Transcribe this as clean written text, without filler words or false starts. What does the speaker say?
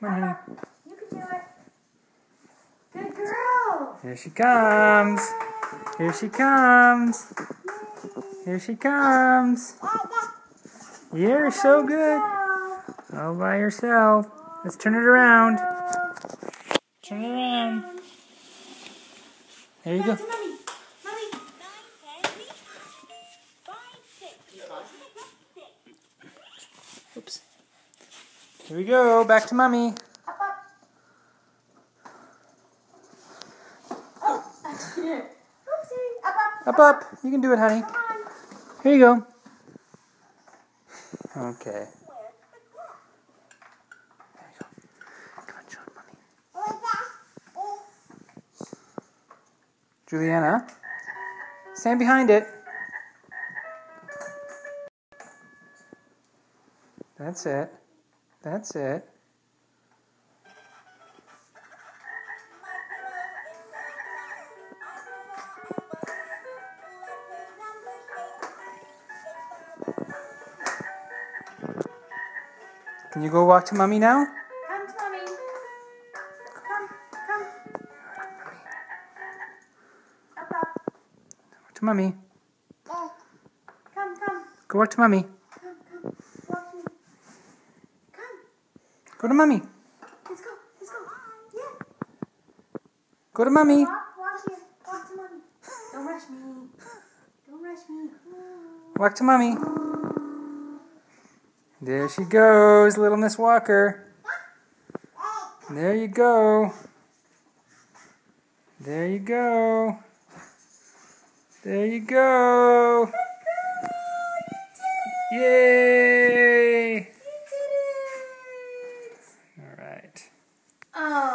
Come on, honey. You can do it. Good girl. Here she comes. Here she comes. Here she comes. You're so good. All by yourself. Let's turn it around. Turn it around. There you go. Oops. Here we go. Back to Mommy. Up, up. You can do it, honey. Here you go. Okay. There you go. Come on, show it, Mommy. Juliana, stand behind it. That's it. That's it. Can you go walk to Mommy now? Come to Mommy. Come. Up. Walk to Mommy. Come. Go walk to Mommy. Come. Walk to me. Come. Go to Mommy. Let's go. Yeah. Go to Mommy. Walk to Mommy. Don't rush me. Walk to Mommy. There she goes, little Miss Walker. There you go. There you go. There you go. Yay! You did it. All right. Oh.